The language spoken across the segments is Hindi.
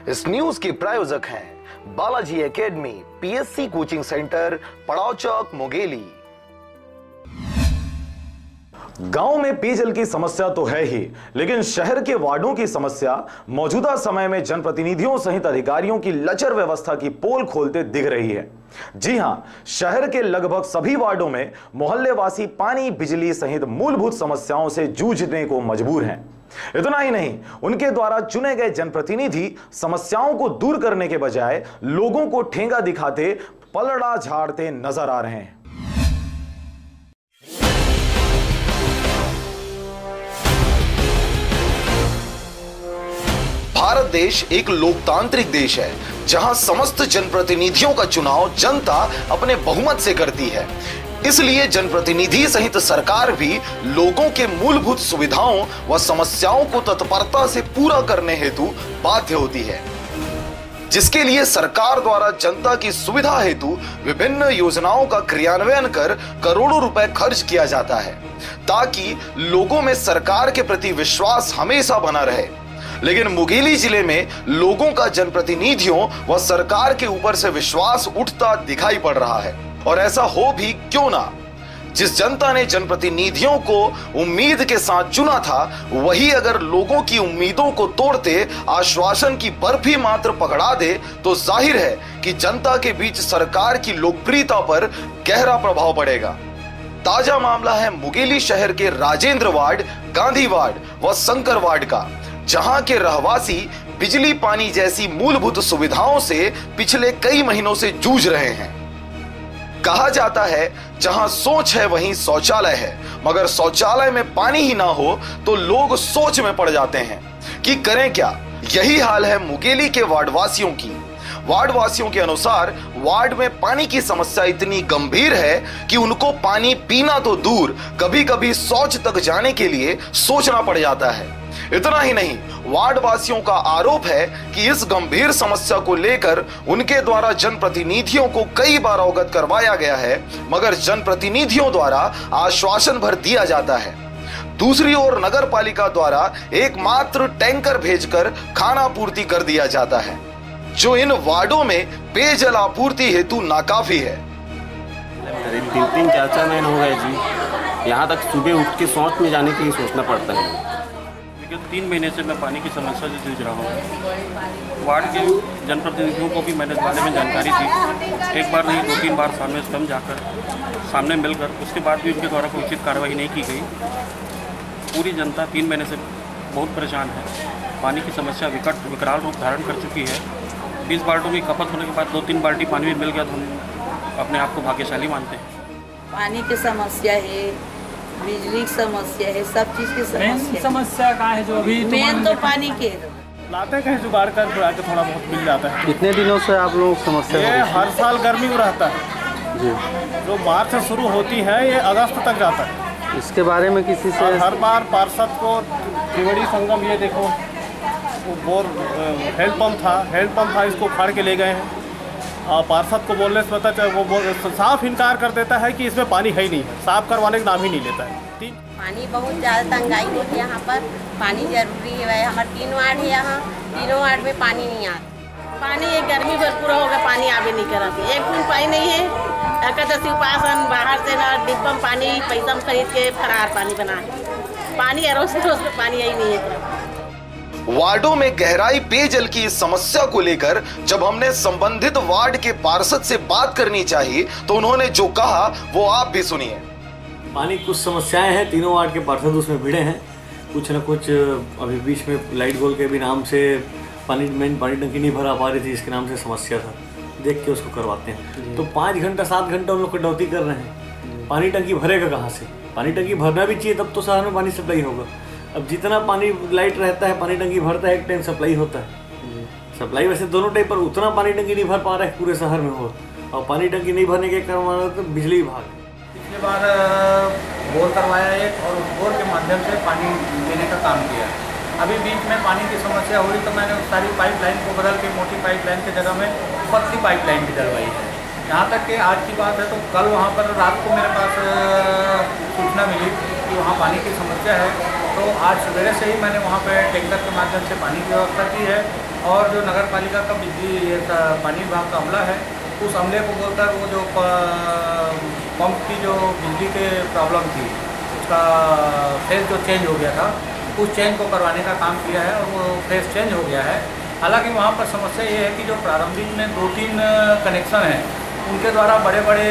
इस न्यूज के प्रायोजक हैं Balaji academy, PSC coaching centre, पड़ाव चौक, मुंगेली। गांव में पेयजल की समस्या तो है ही, लेकिन शहर के वार्डों की समस्या मौजूदा समय में जनप्रतिनिधियों सहित अधिकारियों की लचर व्यवस्था की पोल खोलते दिख रही है। जी हां, शहर के लगभग सभी वार्डों में मोहल्लेवासी पानी, बिजली सहित मूलभूत समस्याओं से जूझने को मजबूर हैं। इतना ही नहीं, उनके द्वारा चुने गए जनप्रतिनिधि समस्याओं को दूर करने के बजाय लोगों को ठेंगा दिखाते, पलड़ा झाड़ते नजर आ रहे हैं। भारत देश एक लोकतांत्रिक देश है, जहां समस्त जनप्रतिनिधियों का चुनाव जनता अपने बहुमत से करती है। इसलिए जनप्रतिनिधि सहित सरकार भी लोगों के मूलभूत सुविधाओं व समस्याओं को तत्परता से पूरा करने हेतु बाध्य होती है, जिसके लिए सरकार द्वारा जनता की सुविधा हेतु विभिन्न योजनाओं का क्रियान्वयन कर करोड़ों रुपए खर्च किया जाता है, ताकि लोगों में सरकार के प्रति विश्वास हमेशा बना रहे। लेकिन मुंगेली जिले में लोगों का जनप्रतिनिधियों व सरकार के ऊपर से विश्वास उठता दिखाई पड़ रहा है। और ऐसा हो भी क्यों ना, जिस जनता ने जनप्रतिनिधियों को उम्मीद के साथ चुना था, वही अगर लोगों की उम्मीदों को तोड़ते आश्वासन की बर्फी मात्र पकड़ा दे, तो जाहिर है कि जनता के बीच सरकार की लोकप्रियता पर गहरा प्रभाव पड़ेगा। ताजा मामला है मुंगेली शहर के राजेंद्र वार्ड, गांधी वार्ड व शंकर वार्ड का, जहां के रहवासी बिजली, पानी जैसी मूलभूत सुविधाओं से पिछले कई महीनों से जूझ रहे हैं। कहा जाता है, जहां सोच है वहीं शौचालय है, मगर शौचालय में पानी ही ना हो तो लोग सोच में पड़ जाते हैं कि करें क्या। यही हाल है मुंगेली के वार्डवासियों की। वार्डवासियों के अनुसार वार्ड में पानी की समस्या इतनी गंभीर है कि उनको पानी पीना तो दूर, कभी कभी शौच तक जाने के लिए सोचना पड़ जाता है। इतना ही नहीं, वार्ड वासियों का आरोप है कि इस गंभीर समस्या को लेकर उनके द्वारा जनप्रतिनिधियों को कई बार अवगत करवाया गया है, मगर जनप्रतिनिधियों द्वारा आश्वासन भर दिया जाता है। दूसरी ओर नगर पालिका द्वारा एकमात्र टैंकर भेजकर खाना आपूर्ति कर दिया जाता है, जो इन वार्डों में पेयजल आपूर्ति हेतु नाकाफी है। 3-4 महीने हो गए जी, यहाँ तक सुबह उठ के शौच में जाने के लिए सोचना पड़ता है। 3 महीने से मैं पानी की समस्या से जूझ रहा हूँ। वार्ड के जनप्रतिनिधियों को भी मैंने इस बारे में जानकारी दी, एक बार नहीं 2-3 बार सामने से जाकर सामने मिलकर, उसके बाद भी उनके द्वारा कोई उचित कार्रवाई नहीं की गई। पूरी जनता 3 महीने से बहुत परेशान है। पानी की समस्या विकराल रूप धारण कर चुकी है। 20 बाल्टों की खपत होने के बाद 2-3 बाल्टी पानी भी मिल गया तो हम अपने आप को भाग्यशाली मानते हैं। पानी की समस्या है, बिजली की समस्या है, सब चीज़ की समस्या। समस्या कहाँ है जो अभी मेन तो पानी के लाते कहीं जुगाड़ कर थोड़ा बहुत मिल जाता है। कितने दिनों से आप लोग समस्या? ये हर साल गर्मी में रहता है जी, जो मार्च से शुरू होती है ये अगस्त तक जाता है। इसके बारे में किसी से हर बार पार्षद को त्रिवेणी संगम, ये देखो वो बोर हैंडपम्प था, इसको उखाड़ के ले गए हैं। पार्षद को बोलने से पता चला, वो साफ इनकार कर देता है कि इसमें पानी है ही नहीं, साफ करवाने का नाम ही नहीं लेता है। पानी बहुत ज़्यादा तंगाई होती है यहाँ पर, पानी जरूरी है। हमारे 3 वार्ड है यहाँ, तीनों वार्ड में पानी नहीं आता। पानी एक गर्मी भरपूर होगा, पानी आवे नहीं करा, एक बूंद पानी नहीं है। एकादशी उपासन बाहर से ना डिब्बा में पानी पैसा में खरीद के फरार पानी बना, पानी अरोस में पानी ही नहीं है। वार्डों में गहराई पेयजल की इस समस्या को लेकर जब हमने संबंधित वार्ड के पार्षद से बात करनी चाहिए, तो उन्होंने जो कहा वो आप भी सुनिए। पानी कुछ समस्याएं हैं, तीनों वार्ड के पार्षद उसमें भिड़े हैं। कुछ न कुछ अभी बीच में लाइट गोल के भी नाम से पानी टंकी नहीं भरा पा रही थी, इसके नाम से समस्या था, देख के उसको करवाते हैं। तो 5 घंटा 7 घंटा उन लोग कटौती कर रहे हैं। पानी टंकी भरेगा कहाँ से? पानी टंकी भरना भी चाहिए, तब तो शहर में पानी सप्लाई होगा। अब जितना पानी लाइट रहता है, पानी टंकी भरता है, एक टाइम सप्लाई होता है। सप्लाई वैसे दोनों टाइम पर उतना पानी टंकी नहीं भर पा रहा है पूरे शहर में हो, और पानी टंकी नहीं भरने के कारण तो बिजली विभाग पिछले बार बोर करवाया एक, और उस बोर के माध्यम से पानी देने का काम किया। अभी बीच में पानी की समस्या हुई तो मैंने सारी पाइपलाइन को बदल के मोटी पाइपलाइन की जगह में पतली पाइपलाइन भी डलवाई है। यहाँ तक कि आज की बात है तो कल वहाँ पर रात को मेरे पास सूचना मिली कि वहाँ पानी की समस्या है, तो आज सवेरे से ही मैंने वहाँ पे टैंकर के माध्यम से पानी की व्यवस्था की है। और जो नगर पालिका का बिजली पानी विभाग का अमला है, उस अमले को बोलकर वो जो पंप की जो बिजली के प्रॉब्लम थी उसका फेज जो चेंज हो गया था, उस चेंज को करवाने का काम किया है और वो फेज चेंज हो गया है। हालांकि वहाँ पर समस्या ये है कि जो प्रारंभिक में 2-3 कनेक्शन हैं उनके द्वारा बड़े बड़े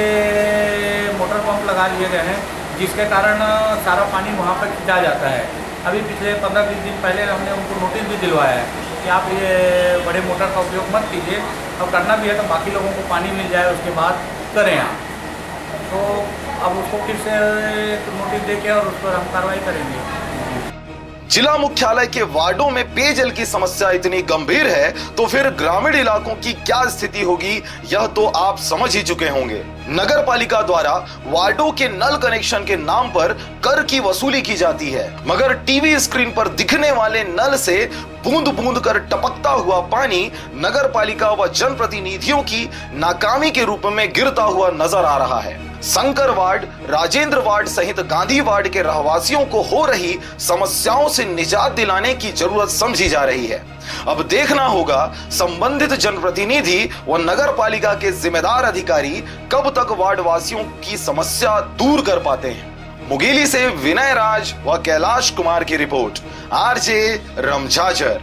मोटर पंप लगा लिए गए हैं, जिसके कारण सारा पानी वहाँ पर खिंचा जाता है। अभी पिछले 15-20 दिन पहले हमने उनको नोटिस भी दिलवाया है कि आप ये बड़े मोटर का उपयोग मत कीजिए, और करना भी है तो बाकी लोगों को पानी मिल जाए उसके बाद करें आप। तो अब उसको फिर से नोटिस देके और उस पर हम कार्रवाई करेंगे। जिला मुख्यालय के वार्डों में पेयजल की समस्या इतनी गंभीर है तो फिर ग्रामीण इलाकों की क्या स्थिति होगी, यह तो आप समझ ही चुके होंगे। नगर पालिका द्वारा वार्डों के नल कनेक्शन के नाम पर कर की वसूली की जाती है, मगर टीवी स्क्रीन पर दिखने वाले नल से बूंद बूंद कर टपकता हुआ पानी नगर पालिका व जनप्रतिनिधियों की नाकामी के रूप में गिरता हुआ नजर आ रहा है। शंकर वार्ड, राजेंद्र वार्ड सहित गांधी वार्ड के रहवासियों को हो रही समस्याओं से निजात दिलाने की जरूरत समझी जा रही है। अब देखना होगा संबंधित जनप्रतिनिधि व नगर पालिका के जिम्मेदार अधिकारी कब तक वार्ड वासियों की समस्या दूर कर पाते हैं। मुगेली से विनय राज व कैलाश कुमार की रिपोर्ट, आरजे रमझाझर।